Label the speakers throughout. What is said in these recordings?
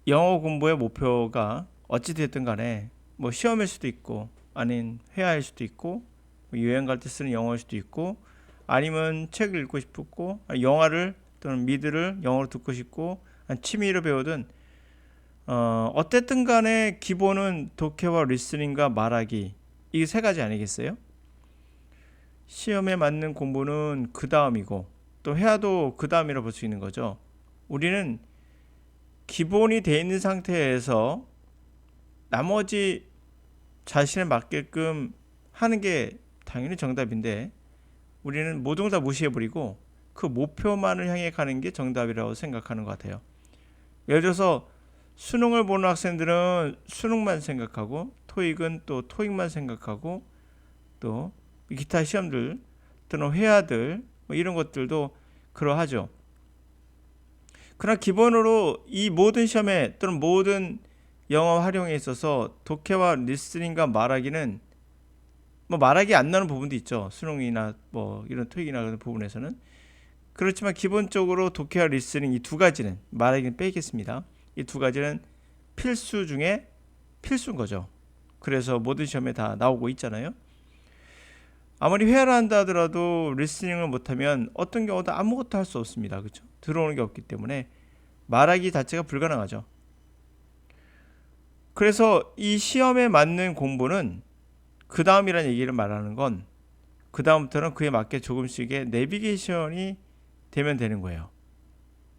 Speaker 1: 영어 공부의 목표가 어찌 됐든 간에 뭐 시험일 수도 있고 아닌 회화일 수도 있고 뭐 여행 갈 때 쓰는 영어일 수도 있고 아니면 책을 읽고 싶고 영화를 또는 미드를 영어로 듣고 싶고 취미로 배우든 어쨌든 간에 기본은 독해와 리스닝과 말하기 이 세 가지 아니겠어요? 시험에 맞는 공부는 그 다음이고 또 회화도 그 다음이라 볼 수 있는 거죠. 우리는 기본이 돼 있는 상태에서 나머지 자신에 맞게끔 하는 게 당연히 정답인데 우리는 모든 걸 다 무시해버리고 그 목표만을 향해 가는 게 정답이라고 생각하는 것 같아요. 예를 들어서 수능을 보는 학생들은 수능만 생각하고 토익은 또 토익만 생각하고 또 기타 시험들 또는 회화들 뭐 이런 것들도 그러하죠. 그러나 기본으로 이 모든 시험에 또는 모든 영어 활용에 있어서 독해와 리스닝과 말하기는 뭐 말하기 안 나는 부분도 있죠. 수능이나 뭐 이런 토익이나 그런 부분에서는 그렇지만 기본적으로 독해와 리스닝 이 두 가지는 말하기는 빼겠습니다. 이 두 가지는 필수 중에 필수인 거죠. 그래서 모든 시험에 다 나오고 있잖아요. 아무리 회화를 한다 하더라도 리스닝을 못하면 어떤 경우도 아무것도 할 수 없습니다. 그렇죠? 들어오는 게 없기 때문에 말하기 자체가 불가능하죠. 그래서 이 시험에 맞는 공부는 그 다음이라는 얘기를 말하는 건 그 다음부터는 그에 맞게 조금씩의 내비게이션이 되면 되는 거예요.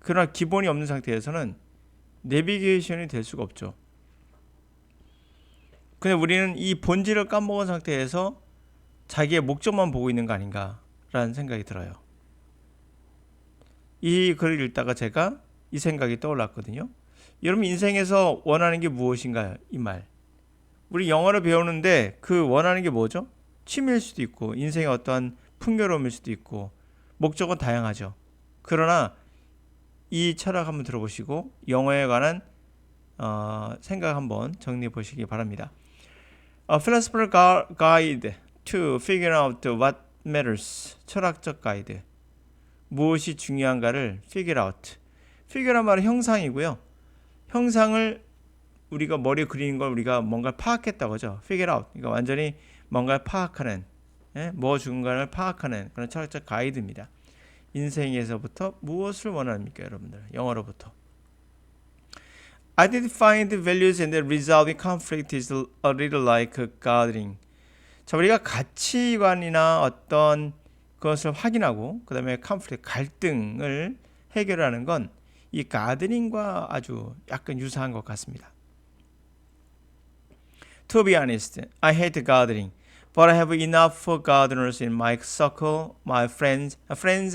Speaker 1: 그러나 기본이 없는 상태에서는 내비게이션이 될 수가 없죠. 근데 우리는 이 본질을 까먹은 상태에서 자기의 목적만 보고 있는 거 아닌가라는 생각이 들어요. 이 글을 읽다가 제가 이 생각이 떠올랐거든요. 여러분 인생에서 원하는 게 무엇인가요? 이 말. 우리 영어를 배우는데 그 원하는 게 뭐죠? 취미일 수도 있고 인생의 어떠한 풍요로움일 수도 있고 목적은 다양하죠. 그러나 이 철학 한번 들어보시고 영어에 관한 생각 한번 정리해 보시기 바랍니다. A philosopher guide to figure out what matters. 철학적 가이드. 무엇이 중요한가를 figure out. figure란 말은 형상이고요. 형상을 우리가 머리에 그리는 걸 우리가 뭔가 파악했다고 하죠. figure out. 그러니까 완전히 뭔가를 파악하는, 뭐 중간을 파악하는 그런 철학적 가이드입니다. 인생에서부터 무엇을 원합니까, 여러분들? 영어로부터. Identifying the values and resolving conflict is a little like gardening. 자, 우리가 가치관이나 어떤 그것을 확인하고 그 다음에 conflict, 갈등을 해결하는 건 이 가드닝과 아주 약간 유사한 것 같습니다. To be honest, I hate gardening, but I have enough gardeners in my circle, my friends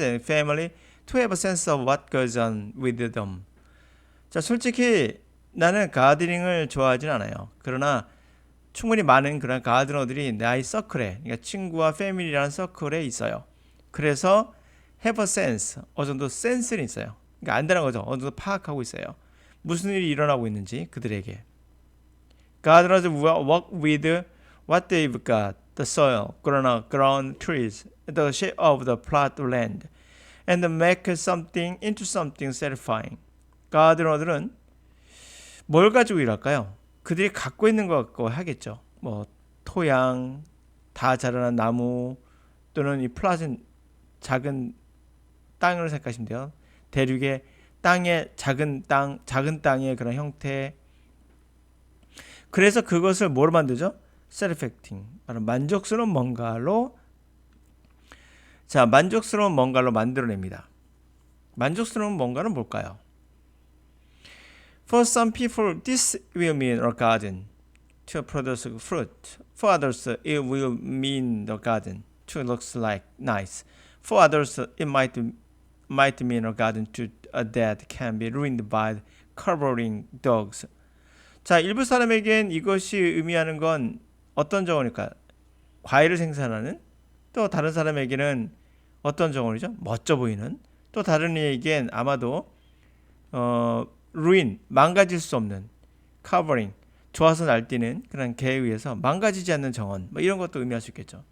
Speaker 1: and family, to have a sense of what goes on with them. 자, 솔직히 나는 가드닝을 좋아하진 않아요. 그러나 충분히 많은 그런 가드너들이 나의 서클에, 그러니까 친구와 패밀리라는 서클에 있어요. 그래서 have a sense, 어느 정도 센스는 있어요. 그러니까 안다는 거죠. 어느 정도 파악하고 있어요. 무슨 일이 일어나고 있는지 그들에게. Gardeners work with what they've got, the soil, ground trees, the shape of the plot land, and make something into something satisfying. 가드너들은 뭘 가지고 일할까요? 그들이 갖고 있는 것 갖고 하겠죠. 뭐 토양, 다 자라난 나무 또는 이 플라진 작은 땅을 생각하시면 돼요. 대륙의 땅의 작은 땅의 그런 형태. 그래서 그것을 뭐로 만들죠? satisfying. 바로 만족스러운 뭔가로 만들어냅니다. 만족스러운 뭔가는 뭘까요? For some people, this will mean a garden to produce fruit. For others, it will mean the garden to look like nice. For others, it might mean a garden that can be ruined by covering dogs. 자, 일부 사람에겐 이것이 의미하는 건 어떤 정원일까? 과일을 생산하는, 또 다른 사람에게는 어떤 정원이죠? 멋져 보이는, 또 다른 이에겐 아마도 ruin, 망가질 수 없는, covering, 좋아서 날뛰는 그런 개에 의해서 망가지지 않는 정원, 뭐 이런 것도 의미할 수 있겠죠.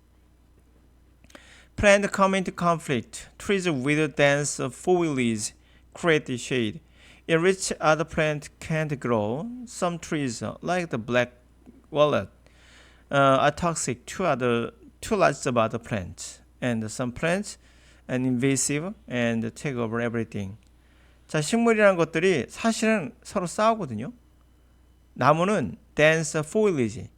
Speaker 1: Plant come into conflict. Trees with dense foliage create shade. in which other plants can't grow. Some trees, like the black walnut, are toxic to lots of other plants, and some plants are invasive and take over everything. 자, 식물이라는 것들이 사실은 서로 싸우거든요. 나무는 dense foliage,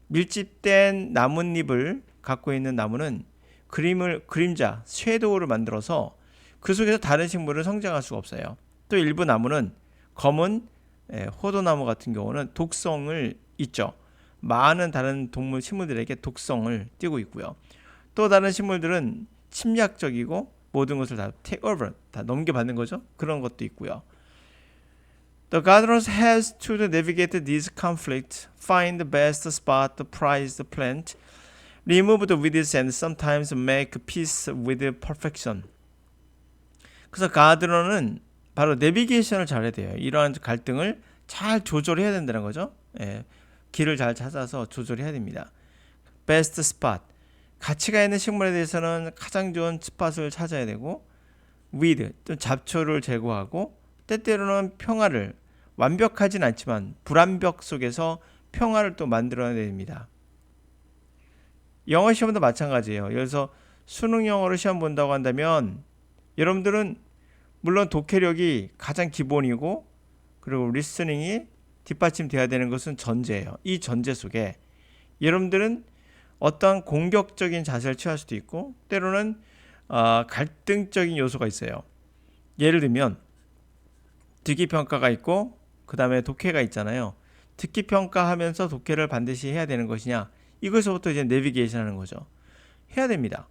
Speaker 1: 밀집된 나뭇잎을 갖고 있는 나무는 그림자, 섀도우를 만들어서 그 속에서 다른 식물을 성장할 수가 없어요. 또 일부 나무는 검은 호도나무 같은 경우는 독성을 있죠. 많은 다른 동물, 식물들에게 독성을 띠고 있고요. 또 다른 식물들은 침략적이고 모든 것을 다 take over, 다 넘겨받는 거죠. 그런 것도 있고요. The gardeners has to navigate these conflicts, find the best spot to prize the plant, remove the weeds and sometimes make peace with perfection. 그래서 가드너는 바로 내비게이션을 잘해야 돼요. 이러한 갈등을 잘 조절해야 된다는 거죠. 길을 잘 찾아서 조절해야 됩니다. Best spot. 가치가 있는 식물에 대해서는 가장 좋은 스팟을 찾아야 되고, weed, 또 잡초를 제거하고, 때때로는 평화를, 완벽하진 않지만 불완벽 속에서 평화를 또 만들어야 됩니다. 영어 시험도 마찬가지예요. 그래서 수능 영어로 시험 본다고 한다면 여러분들은 물론 독해력이 가장 기본이고, 그리고 리스닝이 뒷받침돼야 되는 것은 전제예요. 이 전제 속에 여러분들은 어떠한 공격적인 자세를 취할 수도 있고, 때로는 갈등적인 요소가 있어요. 예를 들면 듣기 평가가 있고, 그 다음에 독해가 있잖아요. 듣기 평가하면서 독해를 반드시 해야 되는 것이냐, 이것부터 이제 내비게이션 하는 거죠. 해야 됩니다.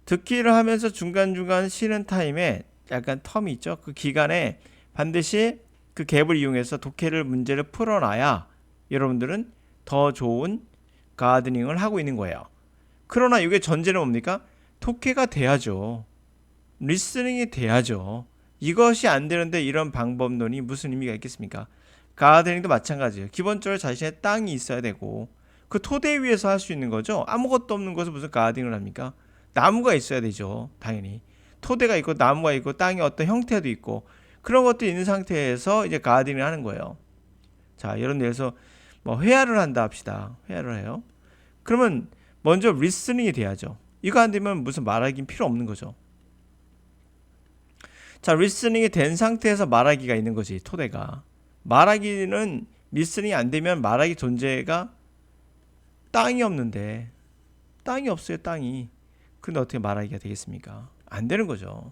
Speaker 1: 듣기를 하면서 중간중간 쉬는 타임에 약간 텀이 있죠. 그 기간에 반드시 그 갭을 이용해서 독해를 문제를 풀어놔야 여러분들은 더 좋은 가드닝을 하고 있는 거예요. 그러나 이게 전제는 뭡니까? 독해가 돼야죠. 리스닝이 돼야죠. 이것이 안 되는데 이런 방법론이 무슨 의미가 있겠습니까? 가드닝도 마찬가지예요. 기본적으로 자신의 땅이 있어야 되고, 그 토대 위에서 할 수 있는 거죠. 아무것도 없는 것을 무슨 가드닝을 합니까? 나무가 있어야 되죠. 당연히. 토대가 있고 나무가 있고 땅의 어떤 형태도 있고 그런 것도 있는 상태에서 이제 가드닝을 하는 거예요. 자, 예를 들어서 뭐 회화를 한다 합시다. 회화를 해요. 그러면 먼저 리스닝이 돼야죠. 이거 안 되면 무슨 말하기 필요 없는 거죠. 자, 리스닝이 된 상태에서 말하기가 있는 거지, 토대가. 말하기는 리스닝이 안 되면 말하기 존재가 땅이 없는데, 땅이 없어요, 땅이. 근데 어떻게 말하기가 되겠습니까? 안 되는 거죠.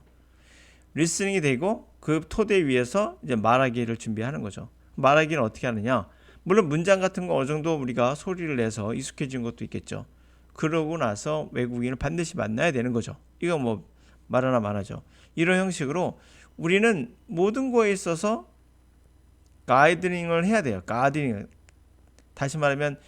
Speaker 1: 리스닝이 되고 그 토대 위에서 이제 말하기를 준비하는 거죠. 말하기는 어떻게 하느냐? 물론 문장 같은 거 어느 정도 우리가 소리를 내서 익숙해진 것도 있겠죠. 그러고 나서 외국인을 반드시 만나야 되는 거죠. 이거 뭐 말하나 말하죠. 이런 형식으로 우리는 모든 거에 있어서 가이드닝을 해야 돼요. 가이드닝. 다시 말하면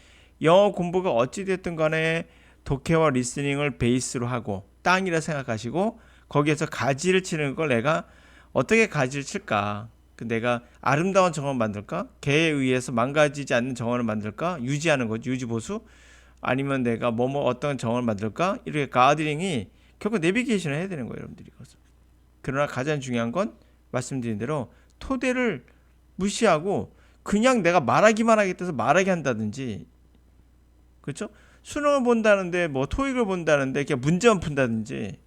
Speaker 1: 영어 공부가 어찌 됐든 간에 독해와 리스닝을 베이스로 하고 땅이라 생각하시고, 거기에서 가지를 치는 걸 내가 어떻게 가지를 칠까? 내가 아름다운 정원을 만들까? 개에 의해서 망가지지 않는 정원을 만들까? 유지하는 거죠. 유지보수? 아니면 내가 어떤 정원을 만들까? 이렇게 가드닝이 결국 내비게이션을 해야 되는 거예요, 여러분들이. 그러나 가장 중요한 건 말씀드린 대로 토대를 무시하고 그냥 내가 말하기만 하겠다 해서 말하게 한다든지, 그렇죠? 수능을 본다는데 뭐 토익을 본다는데 그냥 문제만 푼다든지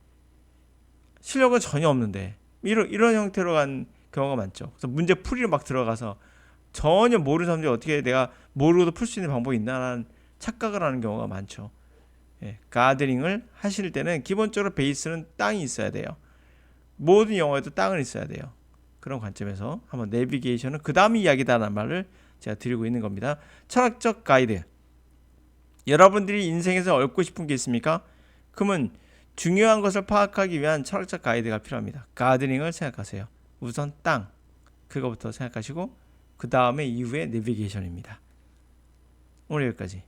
Speaker 1: 실력은 전혀 없는데 이런 형태로 간 경우가 많죠. 그래서 문제 풀이로 막 들어가서 전혀 모르는 사람들이 어떻게 내가 모르고도 풀 수 있는 방법이 있나라는 착각을 하는 경우가 많죠. 가드닝을 하실 때는 기본적으로 베이스는 땅이 있어야 돼요. 모든 영어에도 땅은 있어야 돼요. 그런 관점에서 한번 내비게이션은 그 다음 이야기다라는 말을 제가 드리고 있는 겁니다. 철학적 가이드. 여러분들이 인생에서 얻고 싶은 게 있습니까? 그러면 중요한 것을 파악하기 위한 철학적 가이드가 필요합니다. 가드닝을 생각하세요. 우선 땅, 그거부터 생각하시고 그 다음에 이후에 내비게이션입니다. 오늘 여기까지.